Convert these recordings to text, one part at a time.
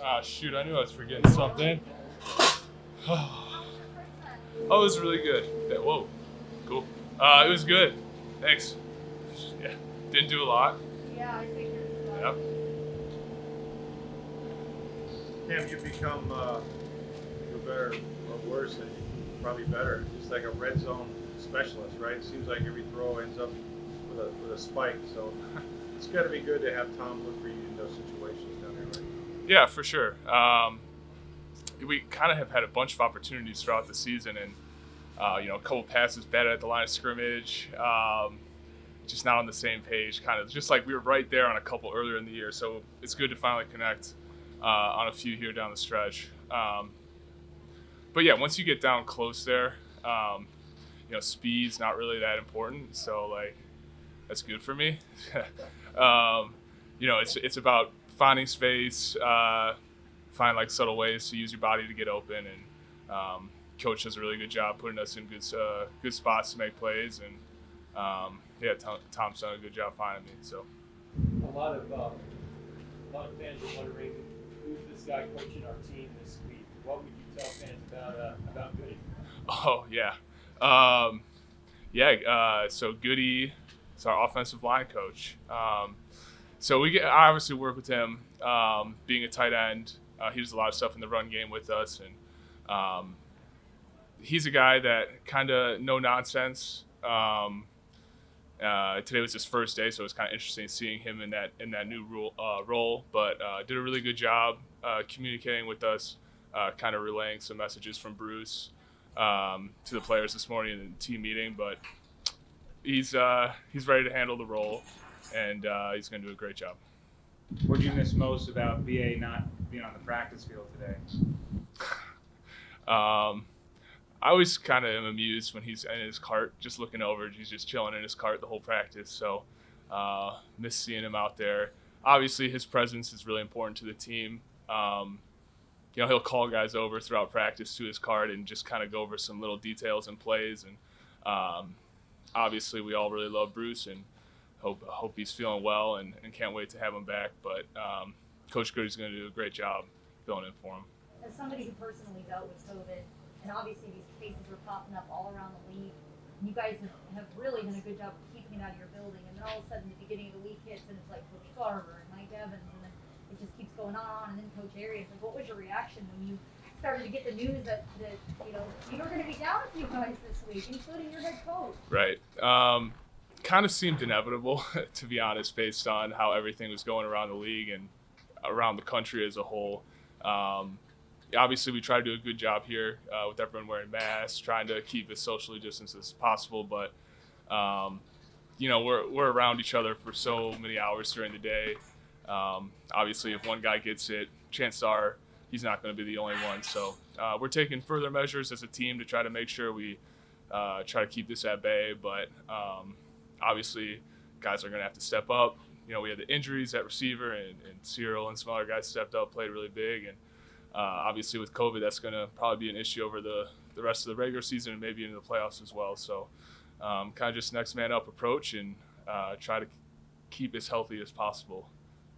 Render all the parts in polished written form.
Ah, shoot, I knew I was forgetting something. Oh, it was really good. Yeah, whoa, cool. It was good. Thanks. Yeah, didn't do a lot. Yeah, I figured. Yep. Cam, you become you're better or worse, and probably better, just like a red zone specialist, right? It seems like every throw ends up with a spike. So it's got to be good to have Tom look for you in those situations down there, right? Yeah, for sure. We kind of have had a bunch of opportunities throughout the season, and a couple passes batted at the line of scrimmage. Just not on the same page, kind of just like we were right there on a couple earlier in the year. So it's good to finally connect on a few here down the stretch. But yeah, once you get down close there, speed's not really that important. So like, that's good for me. It's about finding space, find like subtle ways to use your body to get open, and coach does a really good job putting us in good spots to make plays, and Tom's done a good job finding me. So a lot of fans are wondering who's this guy coaching our team this week. What would you tell fans about Goody? Oh yeah, so Goody is our offensive line coach. So I obviously work with him, being a tight end. He does a lot of stuff in the run game with us, and he's a guy that kind of no nonsense. Today was his first day, so it was kind of interesting seeing him in that new role. But did a really good job communicating with us, kind of relaying some messages from Bruce to the players this morning in the team meeting. But he's ready to handle the role, and he's going to do a great job. What do you miss most about BA not being on the practice field today? I always kind of am amused when he's in his cart, just looking over. He's just chilling in his cart the whole practice. So miss seeing him out there. Obviously, his presence is really important to the team. He'll call guys over throughout practice to his cart and just kind of go over some little details and plays. And obviously, we all really love Bruce and hope he's feeling well and can't wait to have him back. But Coach Goody's going to do a great job filling in for him. As somebody who personally dealt with COVID, and obviously these cases were popping up all around the league, you guys have really done a good job of keeping it out of your building. And then all of a sudden, the beginning of the week hits, and it's like Coach Garber and Mike Evans, and then it just keeps going on. And then Coach Arias. Like, what was your reaction when you started to get the news that you were going to be down a few guys this week, including your head coach? Right. Kind of seemed inevitable, to be honest, based on how everything was going around the league and around the country as a whole. Obviously, we try to do a good job here with everyone wearing masks, trying to keep as socially distanced as possible. But, we're around each other for so many hours during the day. Obviously, if one guy gets it, chances are he's not going to be the only one. So we're taking further measures as a team to try to make sure we try to keep this at bay. But obviously, guys are going to have to step up. We had the injuries at receiver, and Cyril and some other guys stepped up, played really big. And obviously, with COVID, that's going to probably be an issue over the rest of the regular season and maybe into the playoffs as well. So kind of just next man up approach and try to keep as healthy as possible.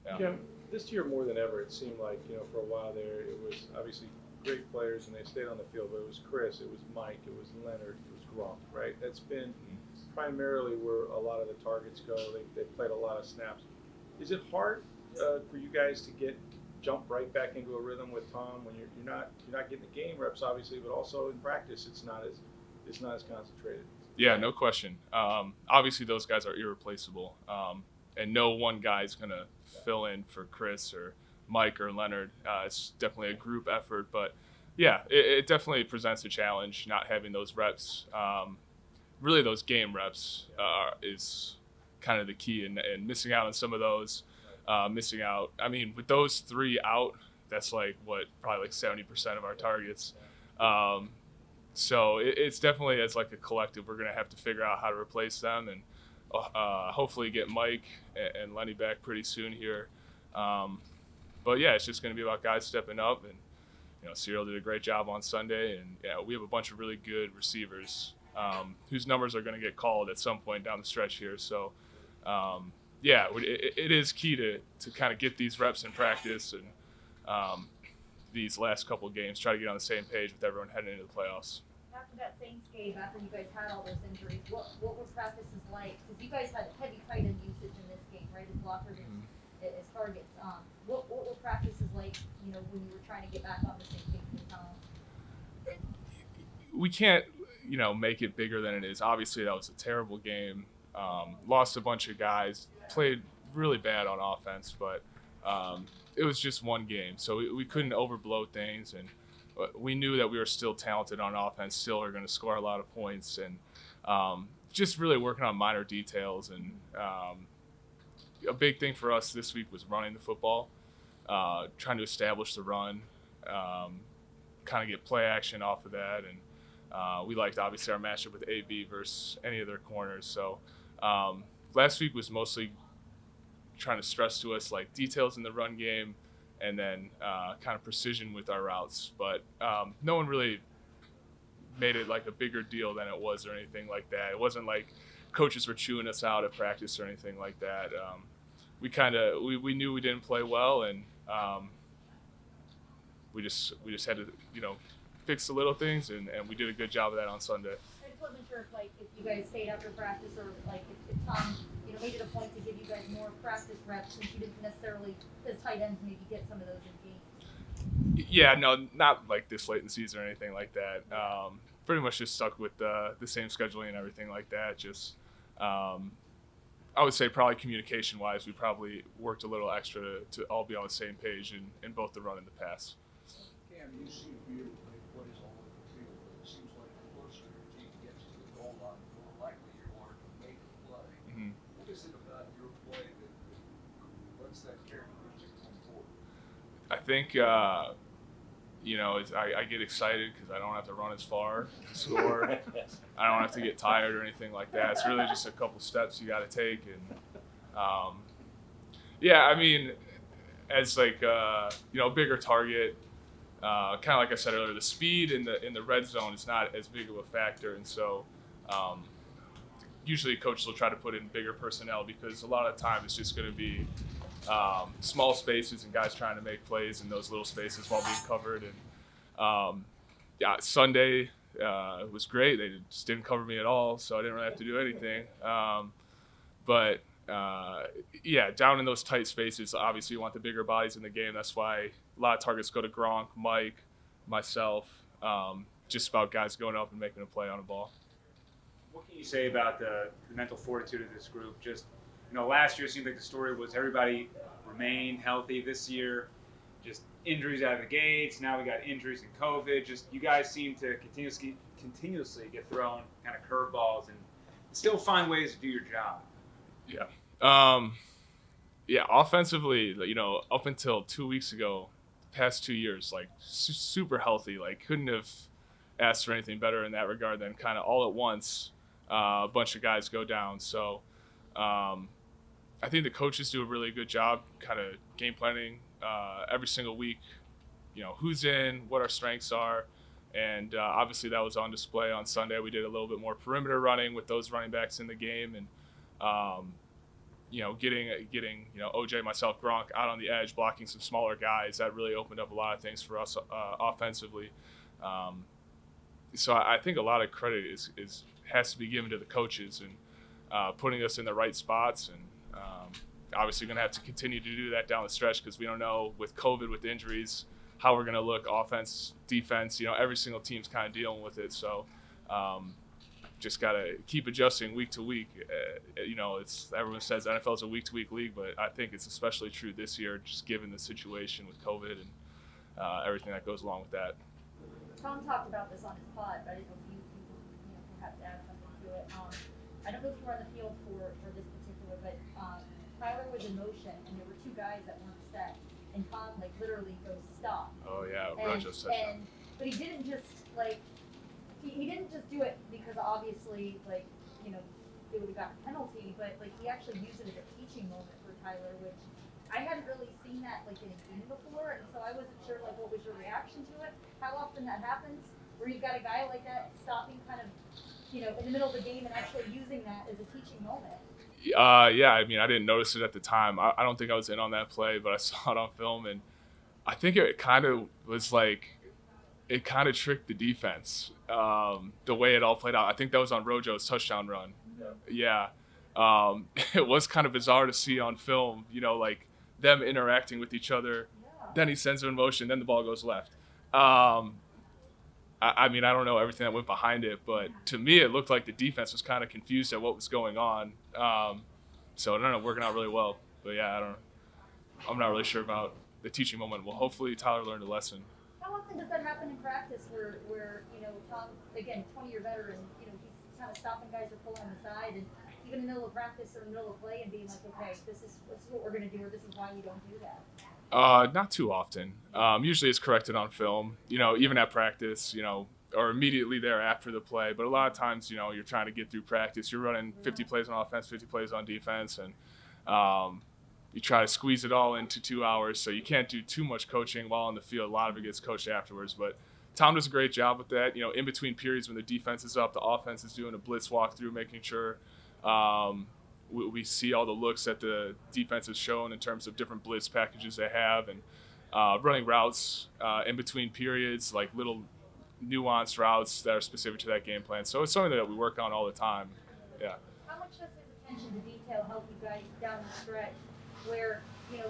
Yeah. Kim, this year more than ever, it seemed like, for a while there, it was obviously great players and they stayed on the field, but it was Chris, it was Mike, it was Leonard, it was Gronk, right? That's been primarily where a lot of the targets go. They played a lot of snaps. Is it hard for you guys to jump right back into a rhythm with Tom when you're not getting the game reps, obviously, but also in practice it's not as concentrated? Yeah, no question. Obviously, those guys are irreplaceable, and no one guy's gonna fill in for Chris or Mike or Leonard. It's definitely a group effort, but yeah, it definitely presents a challenge not having those reps. Really, those game reps is kind of the key, and missing out on some of those. Missing out. I mean, with those three out, that's probably 70% of our targets. So it's definitely, as like a collective, we're going to have to figure out how to replace them and hopefully get Mike and Lenny back pretty soon here. But yeah, it's just going to be about guys stepping up, and Cyril did a great job on Sunday, and yeah, we have a bunch of really good receivers whose numbers are going to get called at some point down the stretch here. So yeah, it is key to kind of get these reps in practice and these last couple of games, try to get on the same page with everyone heading into the playoffs. After that Saints game, after you guys had all those injuries, what were practices like? Because you guys had heavy tight end usage in this game, right? As blockers, as targets. What were practices like? You know, when you were trying to get back on the same page with Tom? We can't, make it bigger than it is. Obviously, that was a terrible game. Lost a bunch of guys. Played really bad on offense, but it was just one game, so we couldn't overblow things, and we knew that we were still talented on offense, still are going to score a lot of points, and just really working on minor details. And a big thing for us this week was running the football, trying to establish the run, kind of get play action off of that, and we liked obviously our matchup with AB versus any of their corners. So last week was mostly trying to stress to us like details in the run game, and then kind of precision with our routes. But no one really made it like a bigger deal than it was or anything like that. It wasn't like coaches were chewing us out at practice or anything like that. We knew we didn't play well, and we just had to fix the little things, and we did a good job of that on Sunday. I just wasn't sure if you guys stayed after practice, or if Tom made it a point to give you guys more practice reps, since you didn't necessarily, as tight ends, maybe get some of those in games. Yeah, no, not like this late in the season or anything like that. Pretty much just stuck with the same scheduling and everything like that. Just, I would say probably communication-wise, we probably worked a little extra to all be on the same page in both the run and the pass. Cam, you seem to be able to make plays all over the field, but it seems like the closer your team gets to the goal line, the more likely you are to make a play. Mm-hmm. What is it about your play that lets that characteristic come forward? I think, I get excited because I don't have to run as far to score. I don't have to get tired or anything like that. It's really just a couple steps you got to take. And, as like, bigger target, kind of like I said earlier, the speed in the red zone is not as big of a factor. And so usually coaches will try to put in bigger personnel because a lot of the time it's just going to be small spaces and guys trying to make plays in those little spaces while being covered. And Sunday was great. They just didn't cover me at all, so I didn't really have to do anything. Down in those tight spaces, obviously you want the bigger bodies in the game. That's why a lot of targets go to Gronk, Mike, myself, just about guys going up and making a play on a ball. What can you say about the mental fortitude of this group? Just, last year it seemed like the story was everybody remained healthy. This year, just injuries out of the gates. Now we got injuries and COVID. Just you guys seem to continuously get thrown kind of curveballs and still find ways to do your job. Yeah. Offensively, up until 2 weeks ago, the past 2 years, like super healthy, like couldn't have asked for anything better in that regard. Then kind of all at once, a bunch of guys go down. So I think the coaches do a really good job kind of game planning every single week, who's in, what our strengths are. And obviously that was on display on Sunday. We did a little bit more perimeter running with those running backs in the game. And, getting OJ, myself, Gronk out on the edge, blocking some smaller guys, that really opened up a lot of things for us offensively. So I think a lot of credit has to be given to the coaches and putting us in the right spots. And obviously going to have to continue to do that down the stretch because we don't know with COVID, with injuries, how we're going to look offense, defense. Every single team's kind of dealing with it. So just got to keep adjusting week to week. Everyone says NFL is a week-to-week league, but I think it's especially true this year, just given the situation with COVID and everything that goes along with that. Tom talked about this on his pod, but I didn't know if you perhaps add something to it. I don't know if you were on the field for this particular, but Tyler was in motion, and there were two guys that weren't set, and Tom literally goes stop. Oh yeah, Rojo's touchdown. But he didn't just he didn't just do it because obviously they would have gotten a penalty, but he actually used it as a teaching moment for Tyler, which I hadn't really seen that in a game before, and so I wasn't sure what was your reaction to it, how often that happens, where you've got a guy like that stopping kind of in the middle of the game and actually using that as a teaching moment. I didn't notice it at the time. I don't think I was in on that play, but I saw it on film, and I think it kind of was like, it kind of tricked the defense, the way it all played out. I think that was on Rojo's touchdown run. Yeah. It was kind of bizarre to see on film, like them interacting with each other. Then he sends them in motion, then the ball goes left. I mean, I don't know everything that went behind it, but to me, it looked like the defense was kind of confused at what was going on. So I don't know, working out really well. But yeah, I'm not really sure about the teaching moment. Well, hopefully Tyler learned a lesson. How often does that happen in practice where Tom, again, 20-year veteran, he's kind of stopping guys or pulling them aside and even in the middle of practice or in the middle of play and being like, okay, this is what we're going to do, or this is why you don't do that? Not too often. Usually it's corrected on film, even at practice, or immediately there after the play. But a lot of times, you're trying to get through practice. You're running 50 plays on offense, 50 plays on defense, and you try to squeeze it all into 2 hours. So you can't do too much coaching while on the field. A lot of it gets coached afterwards. But Tom does a great job with that. In between periods when the defense is up, the offense is doing a blitz walkthrough, making sure we see all the looks that the defense has shown in terms of different blitz packages they have, and running routes in between periods, like little nuanced routes that are specific to that game plan. So it's something that we work on all the time. Yeah. How much does his attention to detail help you guys down the stretch where,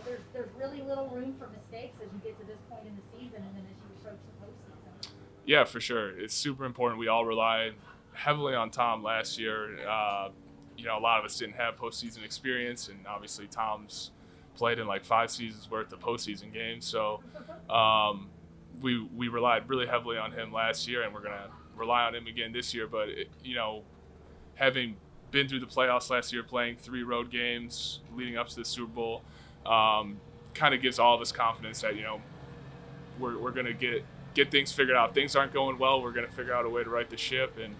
there's really little room for mistakes as you get to this point in the season and then as you approach the postseason? Yeah, for sure. It's super important. We all relied heavily on Tom last year. A lot of us didn't have postseason experience, and obviously Tom's played in like 5 seasons worth of postseason games. So we relied really heavily on him last year, and we're going to rely on him again this year. But, having been through the playoffs last year, playing 3 road games leading up to the Super Bowl, kind of gives all of us confidence that, we're going to get things figured out. If things aren't going well, we're going to figure out a way to right the ship and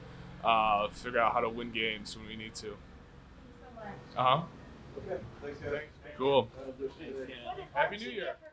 figure out how to win games when we need to. Thank you so much. Uh-huh. Okay, thanks, guys. Cool. What Happy did New you Year. get for